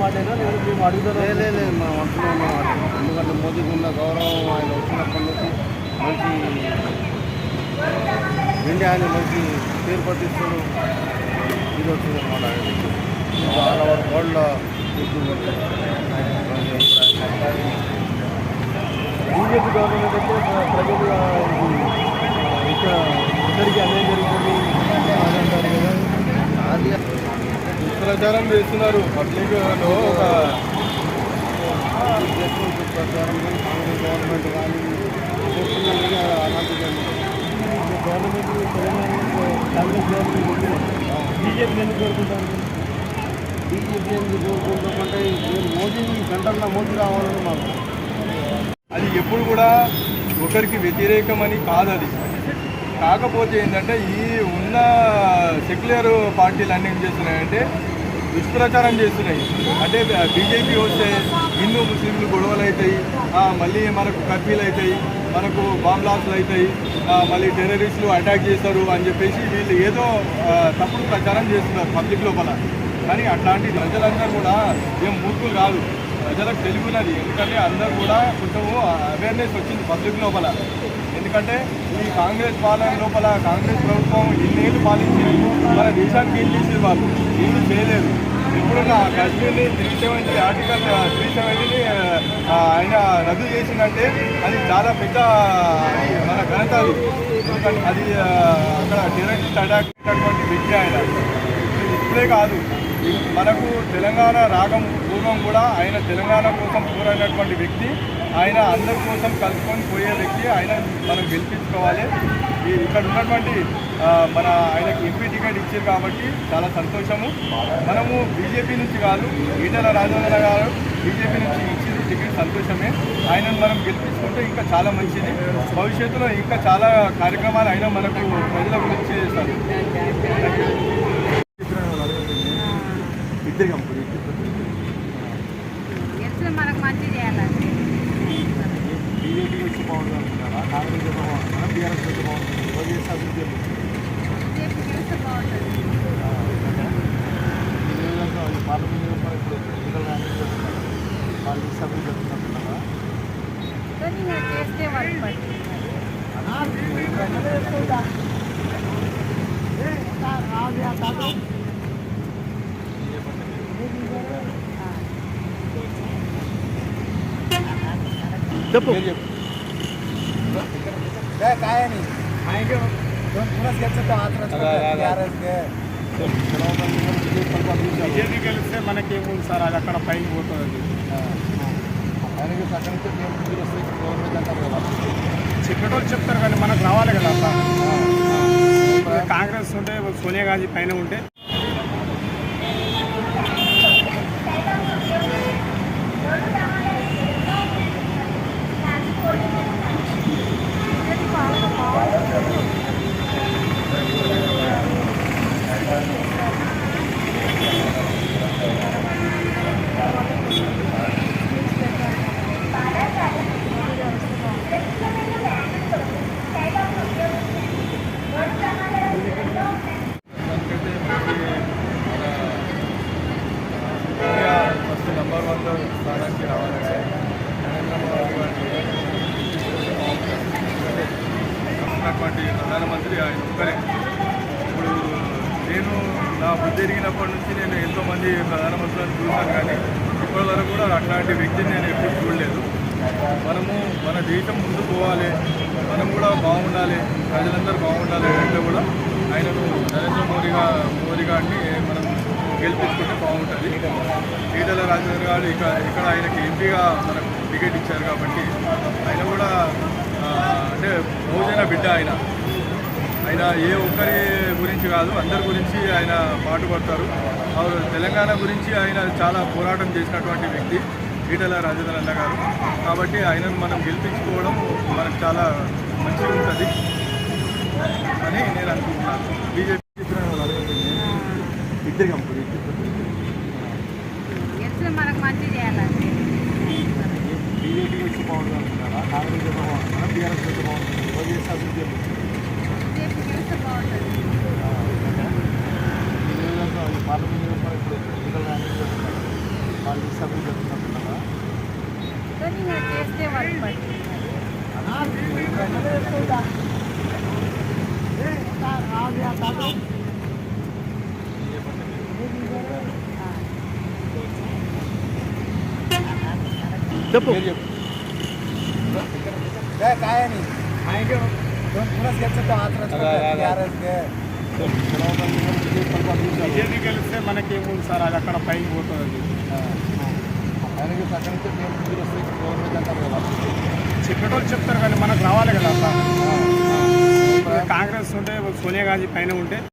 మాటేనా లేదా మేము అడుగుతారా? లేదు మనం అంటున్నాం మాట. ఎందుకంటే మోదీకి ఉన్న గౌరవం ఆయన వచ్చినప్పటి నుంచి మంచి ఇండియాని మంచి పేరు ప్రతిష్టలు ఇది వచ్చింది అనమాట. ఆల్ ఓవర్ వరల్డ్లో బీజేపీ గవర్నమెంట్ అయితే ప్రజలు ఇక్కడ ఇద్దరికి అన్యాయం జరుగుతుంది అని అంటారు కదా. అది ప్రచారం చేస్తున్నారు పబ్లిక్లో. ఒక ప్రచారం కానీ కాంగ్రెస్ గవర్నమెంట్ కానీ చేస్తున్నది అలాంటి గవర్నమెంట్ తెలంగాణలో కాంగ్రెస్ గవర్నమెంట్ బీజేపీ ఎందుకు కోరుకుంటారు? బీజేపీ ఎందుకు కోరుకుంటామంటే మోదీ సెంటర్లో మోదీ రావాలని మాకు. అది ఎప్పుడు కూడా ఒకరికి వ్యతిరేకమని కాదు. అది కాకపోతే ఏంటంటే ఈ ఉన్న సెక్యులర్ పార్టీలు అన్నీ ఏం చేస్తున్నాయంటే దుష్ప్రచారం చేస్తున్నాయి. అంటే బీజేపీ వస్తే హిందూ ముస్లింలు గొడవలు అవుతాయి, మళ్ళీ మనకు కర్ఫ్యూలు అవుతాయి, మనకు బాంబ్ బ్లాస్ట్లు అవుతాయి, మళ్ళీ టెర్రరిస్టులు అటాక్ చేస్తారు అని చెప్పేసి వీళ్ళు ఏదో తప్పుడు ప్రచారం చేస్తున్నారు పబ్లిక్ లోపల. కానీ అట్లాంటి ప్రజలందరూ కూడా ఏం మూర్ఖులు కాదు, ప్రజలకు తెలివినది. ఎందుకంటే అందరూ కూడా కొంచెం అవేర్నెస్ వచ్చింది పబ్లిక్ లోపల. ఎందుకంటే ఈ కాంగ్రెస్ పాలన లోపల కాంగ్రెస్ ప్రభుత్వం ఇన్నేళ్ళు పాలించింది, మన దేశానికి ఏం చేసేది వాళ్ళు ఏమీ చేయలేదు. ఇప్పుడున్న కాశ్మీర్ని 370 ఆర్టికల్ 370ని ఆయన రద్దు చేసిందంటే అది చాలా పెద్ద మన ఘనత. అది ఎందుకంటే అది అక్కడ టెర్రరిస్ట్ అటాక్ అయినటువంటి వ్యక్తి ఆయన. ఇప్పుడే కాదు, మనకు తెలంగాణ రాగం పూర్వం కూడా ఆయన తెలంగాణ కోసం పోరాడినటువంటి వ్యక్తి. ఆయన అందరి కోసం కలుసుకొని పోయే వ్యక్తి. ఆయన మనం గెలిపించుకోవాలి. ఇక్కడ ఉన్నటువంటి మన ఆయనకి ఎంపీ టికెట్ ఇచ్చారు కాబట్టి చాలా సంతోషము. మనము బీజేపీ నుంచి కాదు, ఈటెల రాజేంద్ర గారు బీజేపీ నుంచి ఇచ్చిన టికెట్ సంతోషమే. ఆయనను మనం గెలిపించుకుంటే ఇంకా చాలా మంచిది. భవిష్యత్తులో ఇంకా చాలా కార్యక్రమాలు ఆయన మనకు ప్రజల గురించి చేస్తారు. మనకు మంచి చేయాలండి. బీజేపీ వచ్చి బాగుంటుంది అనుకుంటారా? కాంగ్రెస్ బాగుంటుందా? టీఆర్ఎస్ వచ్చి బాగుంటుంది? వైఎస్ అభివృద్ధి బీజేపీ చేస్తే బాగుంటుంది. పార్లమెంట్ ఇప్పుడు ఎన్నికలు వాళ్ళు అభివృద్ధి జరుగుతుంటున్నారా? కానీ ఇంకా చేస్తే వాళ్ళు పట్టి చెప్పు. బీజేపీ గెలిస్తే మనకేముంది సార్, అది అక్కడ పైకి పోతుంది. ఆయనకి అక్కడి నుంచి మేము ముందు వస్తే గవర్నమెంట్ అంటారు కదా, చెప్పేటోళ్ళు చెప్తారు కానీ మనకు రావాలి కదా సార్. కాంగ్రెస్ ఉంటే సోనియా గాంధీ పైన ఉంటే ఫస్ట్ నెంబర్ 1 స్థానానికి రావాలంటే నరేంద్ర మోదీ గారికి ఉన్నటువంటి ప్రధానమంత్రి ఆయన ఒక్కరే. ఇప్పుడు నేను నా బుద్ధి ఎరిగినప్పటి నుంచి నేను ఎంతోమంది ప్రధానమంత్రులను చూశాను, కానీ ఇప్పటి వరకు కూడా అట్లాంటి వ్యక్తిని నేను ఎప్పుడు చూడలేదు. మనము మన దేశం ముందుకు పోవాలి, మనం కూడా బాగుండాలి, ప్రజలందరూ బాగుండాలి అంటే కూడా ఆయనను నరేంద్ర మోదీ గారిని మనం గెలిపించుకుంటే బాగుంటుంది. ఈటెల రాజేంద్ర గారు ఇక్కడ ఆయనకి ఎంపీగా మనకు టికెట్ ఇచ్చారు కాబట్టి ఆయన కూడా అంటే బహుజన బిడ్డ. ఆయన ఏ ఒక్కరి గురించి కాదు, అందరి గురించి ఆయన పాటుపడతారు. తెలంగాణ గురించి ఆయన చాలా పోరాటం చేసినటువంటి వ్యక్తి ఈటెల రాజేంద్ర అన్న గారు. కాబట్టి ఆయనను మనం గెలిపించుకోవడం మనకు చాలా మంచిగా ఉంటుంది అని నేను అనుకుంటున్నాను. బీజేపీ మనకు మంచి చేయాలండి. బీజేపీ వచ్చి బాగుంటుంది అనుకుంటారా? కాంగ్రెస్ బాగుంటుందా? టీఆర్ఎస్ వచ్చి బాగుంటుంది? వైఎస్ అభివృద్ధి బీజేపీ చేస్తే బాగుంటుంది. పార్లమెంట్ ఇప్పుడు ఎన్నికలు సభ్యులు చెప్తున్నట్టున్నారా? కానీ ఇంకా చేస్తే వర్క్ పడుతుంది. చెప్పు పేరు చెప్పు. బీజేపీ గెలిస్తే మనకేముంది సార్, అది అక్కడ పైకి పోతుంది. ఆయనకి అక్కడి నుంచి మేము ముందుకు వస్తే గవర్నమెంట్ అంటారు కదా. చెప్పేటోళ్ళు చెప్తారు కానీ మనకు రావాలి కదా సార్. కాంగ్రెస్ ఉంటే సోనియా గాంధీ పైన ఉంటే